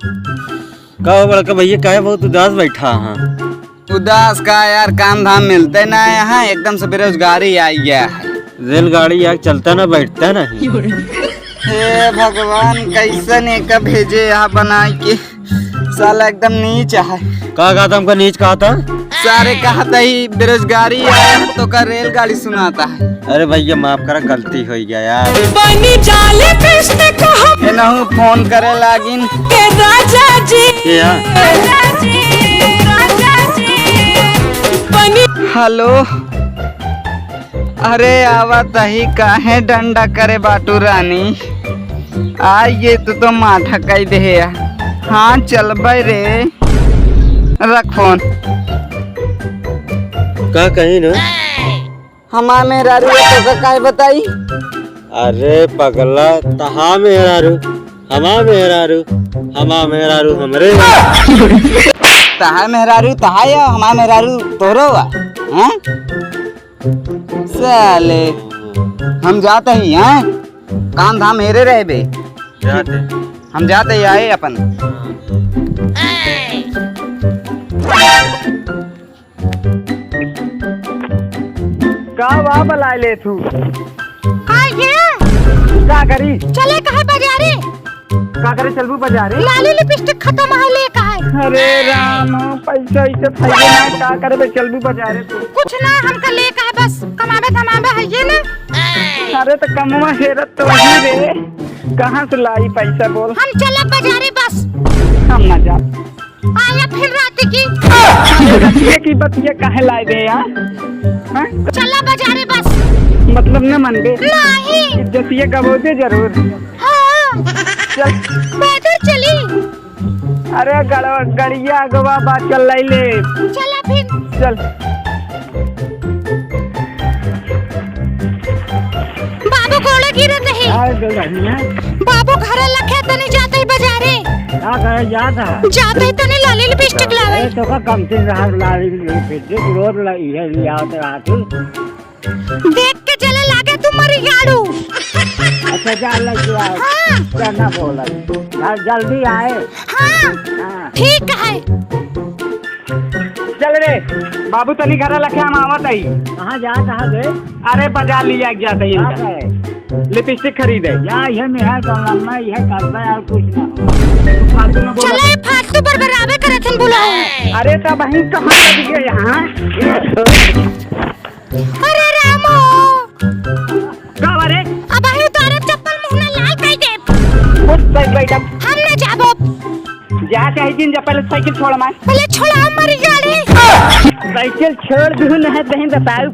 का बड़का भैया काहे बहुत उदास बैठा? हाँ उदास का यार, काम धाम मिलते ना यहाँ, एकदम से बेरोजगारी आई गया है। रेलगाड़ी यहाँ चलता ना बैठता नहीं। हे भगवान, कैसन एक भेजे यहाँ बना के, साला एकदम नीच है। कहा था हमका नीच कहा था? सारे कहा था ही बेरोजगारी आया तो का रेलगाड़ी सुनाता है। अरे भैया माफ करा, गलती हो गया यार। नहु फोन करे लागिन राजा जी, हेलो। अरे आवत ही काहे डंडा करे बाटू रानी, आइए तो माथा कई दे। हाँ चल रे, रख फोन। का कहीं ना हमा मेरा रू तो का बताई। अरे पगला, तहा मेहरारू हमा मेहरारू, हमा मेहरारू हमरे। तहा मेहरारू तहा या हमा मेहरारू तोरो हैं? साले हम जाते ही हैं, काम धाम मेरे रहे बे। जाते हम जाते ही आए अपन। का वाह बला ले तू का करी? चले कहा बाजारे? का करे चलबू बाजारे? लाली लिपस्टिक खत्म है, ले कहा। अरे राम, पैसा इसे फायदे ना, का करे बे चलबू बाजारे तू? कुछ ना, हमका ले कहा बस, कमावे धमावे है ये ना। अरे तो कमवा हेरत तो वही रे, कहाँ से लाई पैसा बोल? हम चला बाजारे बस। हम ना जा। आया फिर रात की। ये की बतिया काहे लाई दे यार? चला बाजारे बस। मतलब न मन बे? नहीं। इज्जत ये कबोदे जरूर। हाँ। चल पैदल चली। अरे गड़िया अगवा बात चल लाई ले। चला फिर। चल बाबू गोड़े गिरे नहीं। बाबू घर लखे तनी जाते ही बाजारे। जाते ही तनी लाली लिपस्टिक लावे। तो का कम से लाली लिपस्टिक रोज लिया देख के चले लागे तुम्हारी गाड़ू। अच्छा चल हाँ। क्या बोला जल्दी आए। हाँ ठीक है। चल रे बाबू, तनी घर लखे हम आवत आई। कहाँ जा कहाँ गए? अरे बाजार लिया गया था, लिपस्टिक खरीदे। यार ये मेरा तो लम्बा यह करता है और कुछ ना। चले फालतू बरबरावे करे थे बुलाओ। अरे तो वहीं कहाँ लग गए यहाँ? अरे रामो, कब? अरे अब आही उतारे चप्पल मुंह में लाल कई दे। उस साइड बैठ। हम न जाबो। जा चाहे दिन जा, पहले साइकिल छोड़। मैं पहले छोड़ा हमारी गाड़ी। साइकिल छोड़ दूँ न है बहन, बताओ।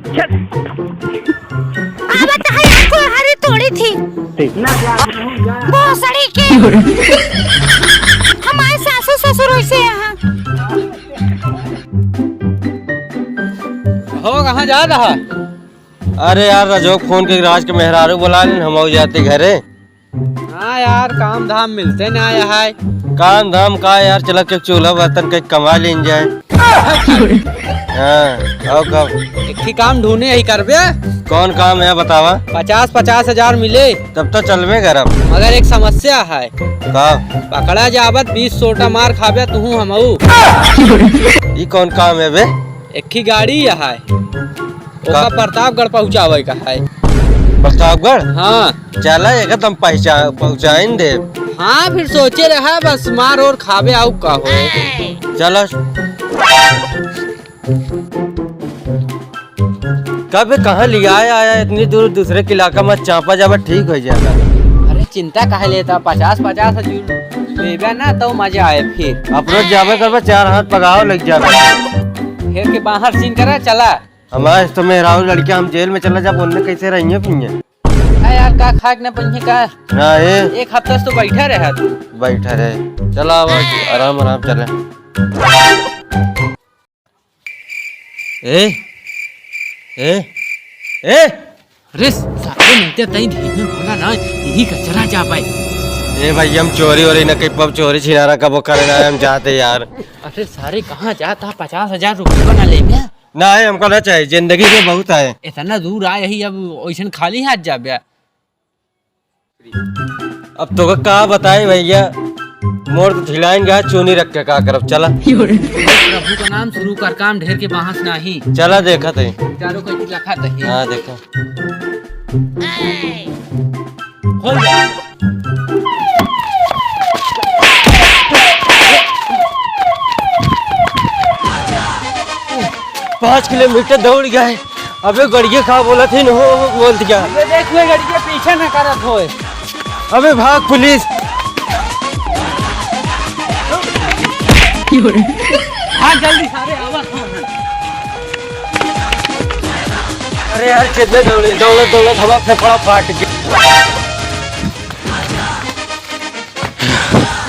अब तहाई आपको हरी तोड़ी थी ना जा वो सड़ी के। हमारे सासू ससुर से यहाँ। हो कहाँ जा रहा? अरे यार रजोक फोन के राज के मेहरारू बुला लें, हम हो जाते घरे। हाँ यार, काम धाम मिलते ना आया है। काम धाम का यार, चला के चूल्हा बर्तन के कमा लें जाए। हाँ कब एक ही काम ढूंढे यही करबे। कौन काम है बतावा? 50-50 हजार मिले तब तो चलवे घर। मगर एक समस्या है। का? पकड़ा जावत 20 सोटा मार खाबे तू हमऊ। ये कौन काम है बे? एक ही गाड़ी है, ओका प्रतापगढ़ पहुँचावे का है। प्रतापगढ़? हाँ चला एक तुम पहुँचाइन दे। हाँ फिर सोचे रहा बस मार और खाबे आउ का हो। चलो कब कहाँ लिया आया इतनी दूर, दूसरे के इलाका में चापा जावा ठीक हो जाएगा। अरे चिंता काहे लेता, 50-50 लेबे ना तो मजा आए। फिर अपनो जावे कर 4 हाथ पगाव लग जावे। फिर के बाहर सीन करा चला। हमारे तो मेहरारू लड़कियां हम जेल में चला जा, बोलने कैसे रही पिए यार का खाक न पंजे का ना ये एक हफ्ता से तो बैठा रहा तू। बैठा रहे, चला आराम आराम चले। ए ए ए अरे साले नहीं तई धीमे बोला ना, यही कचरा जा पाए। ए भाई हम चोरी वोरी न कहीं पब चोरी छिनारा कब करना है, हम चाहते यार। अरे सारे कहाँ जाता? 50,000 रुपये बना ले क्या? ना है हमको ना चाहिए, जिंदगी में बहुत है। इतना दूर आए ही अब वैसे खाली हाथ जा। अब तो का बताए भैया, मोर तो खिलाएंगे चूनी रख के का करब चला प्रभु का नाम शुरू कर काम ढेर के बाहस नहीं चला देखा थे चारों को लखा दही हाँ देखा खोल दे 5 किलोमीटर दौड़ गए अबे गड़िया खा बोला थी हो बोल दिया ये देख वे गाड़ी के पीछे न करत होए अबे भाग पुलिस हाँ जल्दी सारे आवाज अरे यार कितने दौड़े दौलत दौलत हवा फेफड़ा फाट गया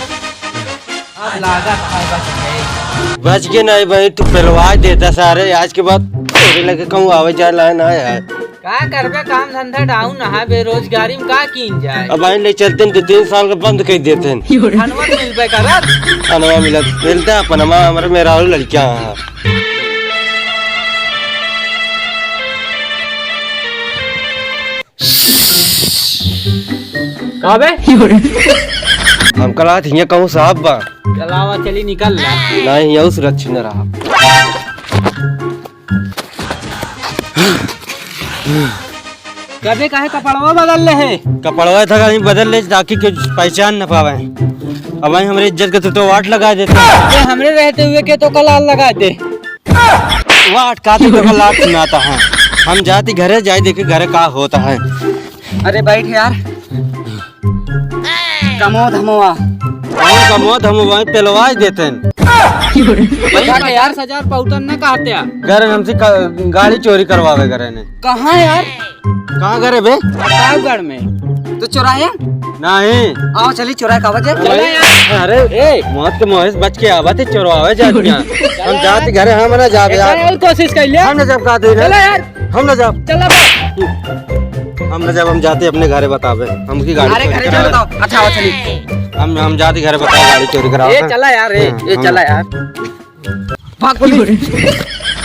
अब लागत है बच के नहीं भाई तू पहलवाज देता सारे आज के बाद तेरे लगे कहूँ आवे जाए लाए ना यार का करबे काम धंधा डाउन है बेरोजगारी में का कीन जाए अब आइन ले चलते तो 3 साल का बंद कर देते हैं धनवा मिलबे करत अनवा मिलता पनमा हमारे मेरा लड़कियां हैं काबे हम कला थी कहूँ साहब बा चलावा चली निकल ला नहीं यहाँ सुरक्षित न रहा कबे काहे कपड़वा बदल ले है कपड़वा था कहीं बदल ले ताकि कुछ पहचान न पावे अब भाई हमारी इज्जत के तो वाट लगा देते ये हमरे रहते हुए के तो कलाल लगा दे वाट का तो लाट सुनाता है हम जाती घरे जाए देखे घरे का होता है अरे बैठ यार कमो धमोआ कौन का मौत हम वहीं पेलवाज देते हैं यार 5000 पाउटन न कहते आ घर हमसे गाड़ी चोरी करवावे घरे ने कहाँ यार कहाँ घरे बे प्रतापगढ़ में तू चुराया नहीं आओ चली चुराए का वजह चला यार अरे ए मौत के मोहस बच के आवा थे चोरवावे जाती हम जाते घरे हम ना जावे यार और कोशिश कर ले हम न जब कहते चला यार हम न जब चला हम न जब हम जाते अपने घरे बतावे हम की गाड़ी अरे चोरी घरे करावे। चलो बताओ अच्छा आओ चली हम जाते घरे बताओ गाड़ी चोरी करावे ए चला यार ए चला यार भाग पुलिस